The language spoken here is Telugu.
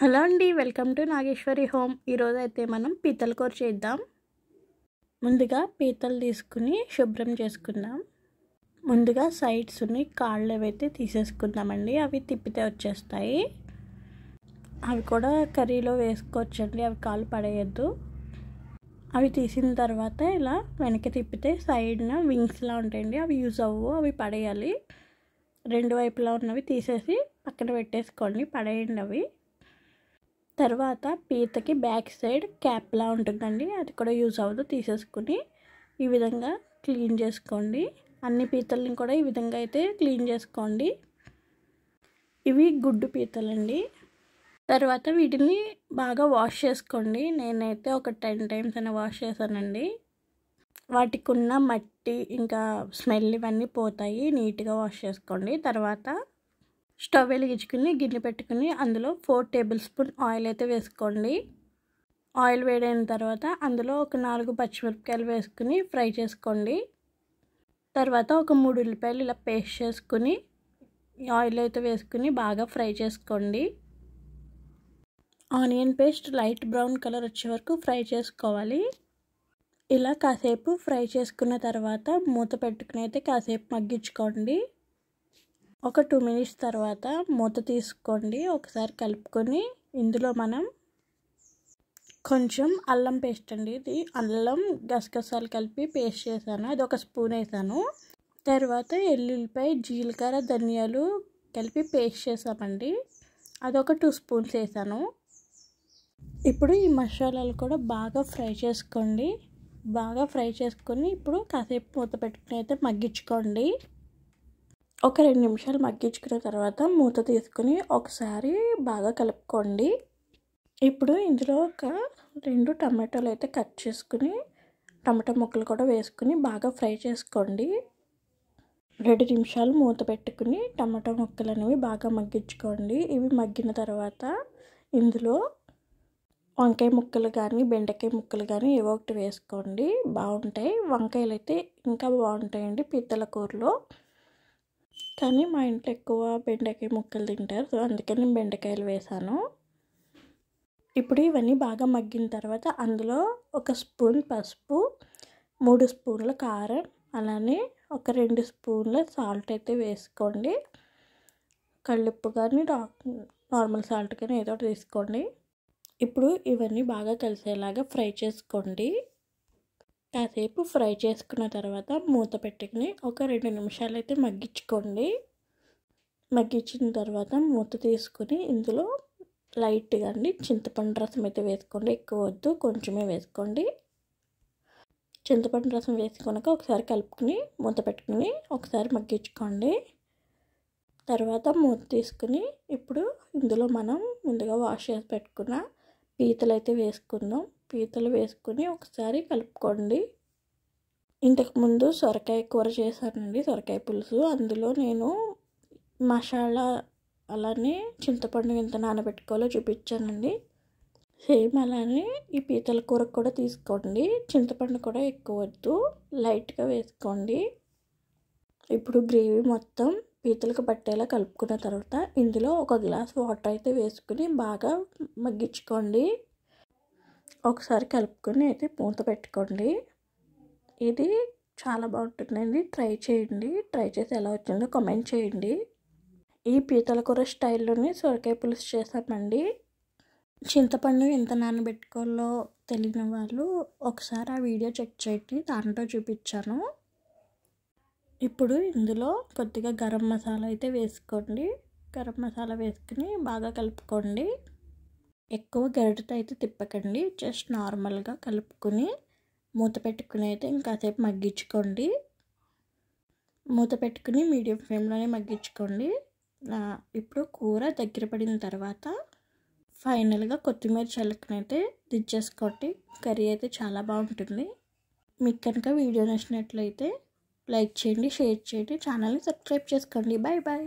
హలో అండి, వెల్కమ్ టు నాగేశ్వరి హోమ్. ఈరోజు అయితే మనం పీతల కూర చేద్దాం. ముందుగా పీతలు తీసుకుని శుభ్రం చేసుకుందాం. ముందుగా సైడ్స్ ఉన్నాయి, కాళ్ళు ఏవైతే తీసేసుకుందామండి. అవి తిప్పితే వచ్చేస్తాయి. అవి కూడా కర్రీలో వేసుకోవచ్చండి, అవి కాళ్ళు పడేయద్దు. అవి తీసిన తర్వాత ఇలా వెనక్కి తిప్పితే సైడ్న వింగ్స్లా ఉంటాయండి, అవి యూజ్ అవ్వవు, అవి పడేయాలి. రెండు వైపులా ఉన్నవి తీసేసి పక్కన పెట్టేసుకోండి, పడేయండి అవి. తర్వాత పీతకి బ్యాక్ సైడ్ క్యాప్లా ఉంటుందండి, అది కూడా యూజ్ అవ్వదు, తీసేసుకుని ఈ విధంగా క్లీన్ చేసుకోండి. అన్ని పీతల్ని కూడా ఈ విధంగా అయితే క్లీన్ చేసుకోండి. ఇవి గుడ్డు పీతలండి. తర్వాత వీటిని బాగా వాష్ చేసుకోండి. నేనైతే ఒక 10 times అయినా వాష్ చేశానండి. వాటికి ఉన్న మట్టి ఇంకా స్మెల్ ఇవన్నీ పోతాయి. నీట్గా వాష్ చేసుకోండి. తర్వాత స్టవ్ వెలిగించుకుని గిన్నె పెట్టుకుని అందులో 4 tablespoons ఆయిల్ అయితే వేసుకోండి. ఆయిల్ వేడైన తర్వాత అందులో ఒక 4 పచ్చిమిరపకాయలు వేసుకుని ఫ్రై చేసుకోండి. తర్వాత ఒక 3 ఉల్లిపాయలు ఇలా పేస్ట్ చేసుకుని ఆయిల్ అయితే వేసుకుని బాగా ఫ్రై చేసుకోండి. Onion paste light brown colour వచ్చే వరకు ఫ్రై చేసుకోవాలి. ఇలా కాసేపు ఫ్రై చేసుకున్న తర్వాత మూత పెట్టుకుని అయితే కాసేపు మగ్గించుకోండి. ఒక 2 minutes తర్వాత మూత తీసుకోండి. ఒకసారి కలుపుకొని ఇందులో మనం కొంచెం అల్లం పేస్ట్ అండి, ఇది అల్లం గసగసాలు కలిపి పేస్ట్ చేశాను, అది 1 spoon వేసాను. తర్వాత ఎల్లుల్లిపాయ జీలకర్ర ధనియాలు కలిపి పేస్ట్ చేసామండి, అది 2 spoons వేసాను. ఇప్పుడు ఈ మసాలాలు కూడా బాగా ఫ్రై చేసుకోండి. బాగా ఫ్రై చేసుకొని ఇప్పుడు కాసేపు మూత పెట్టుకుని అయితే మగ్గించుకోండి. ఒక 2 నిమిషాలు మగ్గించుకున్న తర్వాత మూత తీసుకుని ఒకసారి బాగా కలుపుకోండి. ఇప్పుడు ఇందులో ఒక 2 టమాటాలు అయితే కట్ చేసుకుని టమాటా ముక్కలు కూడా వేసుకుని బాగా ఫ్రై చేసుకోండి. 2 నిమిషాలు మూత పెట్టుకుని టమాటా ముక్కలు అనేవి బాగా మగ్గించుకోండి. ఇవి మగ్గిన తర్వాత ఇందులో వంకాయ ముక్కలు కానీ బెండకాయ ముక్కలు కానీ ఏవో ఒకటి వేసుకోండి, బాగుంటాయి. వంకాయలు అయితే ఇంకా బాగుంటాయండి పీతల కూరలో, కానీ మా ఇంట్లో ఎక్కువ బెండకాయ ముక్కలు తింటారు, సో అందుకని నేను బెండకాయలు వేసాను. ఇప్పుడు ఇవన్నీ బాగా మగ్గిన తర్వాత అందులో 1 spoon పసుపు, 3 spoons కారం, అలానే ఒక 2 spoons సాల్ట్ అయితే వేసుకోండి. కళ్ళుప్పు కానీ నార్మల్ సాల్ట్ కానీ ఏదో ఒకటి తీసుకోండి. ఇప్పుడు ఇవన్నీ బాగా కలిసేలాగా ఫ్రై చేసుకోండి. కాసేపు ఫ్రై చేసుకున్న తర్వాత మూత పెట్టుకుని ఒక 2 నిమిషాలు అయితే మగ్గించుకోండి. మగ్గించిన తర్వాత మూత తీసుకుని ఇందులో లైట్గా అండి చింతపండు రసం అయితే వేసుకోండి, ఎక్కువ వద్దు, కొంచెమే వేసుకోండి. చింతపండు రసం వేసుకున్నాక ఒకసారి కలుపుకుని మూత పెట్టుకుని ఒకసారి మగ్గించుకోండి. తర్వాత మూత తీసుకుని ఇప్పుడు ఇందులో మనం ముందుగా వాష్ చేసి పెట్టుకున్న పీతలు అయితే వేసుకుందాం. పీతలు వేసుకుని ఒకసారి కలుపుకోండి. ఇంతకుముందు సొరకాయ కూర చేశానండి, సొరకాయ పులుసు. అందులో నేను మసాలా అలానే చింతపండు ఎంత నానబెట్టుకోవాలో చూపించానండి. సేమ్ అలానే ఈ పీతల కూర కూడా తీసుకోండి. చింతపండు కూడా ఎక్కువ వద్దు, లైట్గా వేసుకోండి. ఇప్పుడు గ్రేవీ మొత్తం పీతలకు పట్టేలా కలుపుకున్న తర్వాత ఇందులో 1 glass వాటర్ అయితే వేసుకుని బాగా మగ్గించుకోండి. ఒకసారి కలుపుకొని అయితే మూత పెట్టుకోండి. ఇది చాలా బాగుంటుందండి, ట్రై చేయండి. ట్రై చేసి ఎలా వచ్చిందో కామెంట్ చేయండి. ఈ పీతల కూర స్టైల్లోనే సొరకాయ పులుసు చేసామండి. చింతపండు ఎంత నానబెట్టుకోవాలో తెలియని వాళ్ళు ఒకసారి ఆ వీడియో చెక్ చేయండి, దాంట్లో చూపించాను. ఇప్పుడు ఇందులో కొద్దిగా గరం మసాలా అయితే వేసుకోండి. గరం మసాలా వేసుకుని బాగా కలుపుకోండి. ఎక్కువ గరిటెతో అయితే తిప్పకండి, జస్ట్ నార్మల్గా కలుపుకొని మూత పెట్టుకుని అయితే ఇంకాసేపు మగ్గించుకోండి. మూత పెట్టుకుని మీడియం ఫ్లేమ్లోనే మగ్గించుకోండి. ఇప్పుడు కూర దగ్గర పడిన తర్వాత ఫైనల్గా కొత్తిమీర చల్లుకుని అయితే దించేసుకోండి. కర్రీ అయితే చాలా బాగుంటుంది. మీకు కనుక వీడియో నచ్చినట్లయితే లైక్ చేయండి, షేర్ చేయండి, ఛానల్ని సబ్స్క్రైబ్ చేసుకోండి. Bye bye.